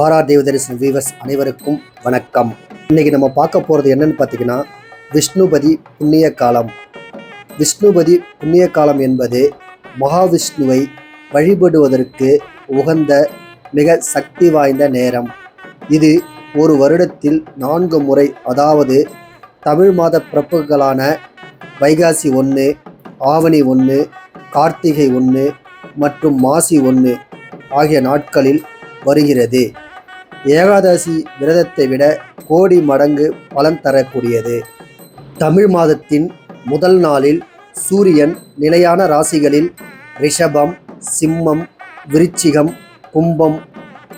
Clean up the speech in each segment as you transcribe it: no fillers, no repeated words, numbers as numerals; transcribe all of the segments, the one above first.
RR தேவதரிசன viewers அனைவருக்கும் வணக்கம். இன்னைக்கு நம்ம பார்க்க போகிறது என்னன்னு பார்த்தீங்கன்னா, விஷ்ணுபதி புண்ணிய காலம். விஷ்ணுபதி புண்ணிய காலம் என்பது மகாவிஷ்ணுவை வழிபடுவதற்கு உகந்த மிக சக்தி வாய்ந்த நேரம். இது ஒரு வருடத்தில் 4 முறை, அதாவது தமிழ் மாத பிறப்புகளான வைகாசி 1, ஆவணி 1, கார்த்திகை 1 மற்றும் மாசி 1 ஆகிய நாட்களில் வருகிறது. ஏகாதசி விரதத்தை விட கோடி மடங்கு பலன் தரக்கூடியது. தமிழ் மாதத்தின் முதல் நாளில் சூரியன் நிலையான ராசிகளில் ரிஷபம், சிம்மம், விருச்சிகம், கும்பம்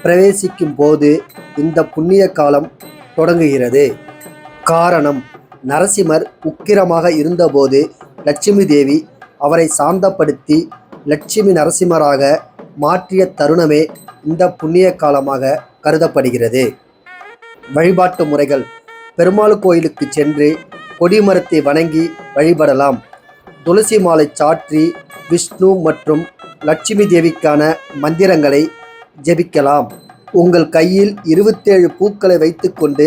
பிரவேசிக்கும் போது இந்த புண்ணிய காலம் தொடங்குகிறது. காரணம், நரசிம்மர் உக்கிரமாக இருந்தபோது லட்சுமி தேவி அவரை சாந்தப்படுத்தி லட்சுமி நரசிம்மராக மாற்றிய தருணமே இந்த புண்ணிய காலமாக கருதப்படுகிறது. வழிபாட்டு முறைகள்: பெருமாள் கோயிலுக்கு சென்று கொடிமரத்தை வணங்கி வழிபடலாம். துளசி மாலை சாற்றி விஷ்ணு மற்றும் லட்சுமி தேவிக்கான மந்திரங்களை ஜெபிக்கலாம். உங்கள் கையில் 27 பூக்களை வைத்துக்கொண்டு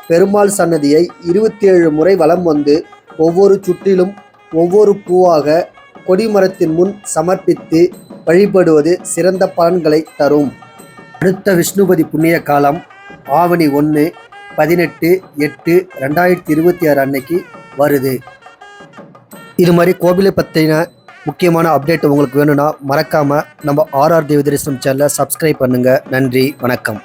பெருமாள் சன்னதியை 27 முறை வலம் வந்து ஒவ்வொரு சுற்றிலும் ஒவ்வொரு பூவாக கொடிமரத்தின் முன் சமர்ப்பித்து வழிபடுவது சிறந்த பலன்களை தரும். அடுத்த விஷ்ணுபதி புண்ணிய காலம் ஆவணி 1, 18/8/2026 அன்னைக்கு வருது. இது மாதிரி கோவிலை பற்றின முக்கியமான அப்டேட் உங்களுக்கு வேணும்னா மறக்காமல் நம்ம ஆர்ஆர் தேவதரிசனம் சேனலை சப்ஸ்கிரைப் பண்ணுங்கள். நன்றி, வணக்கம்.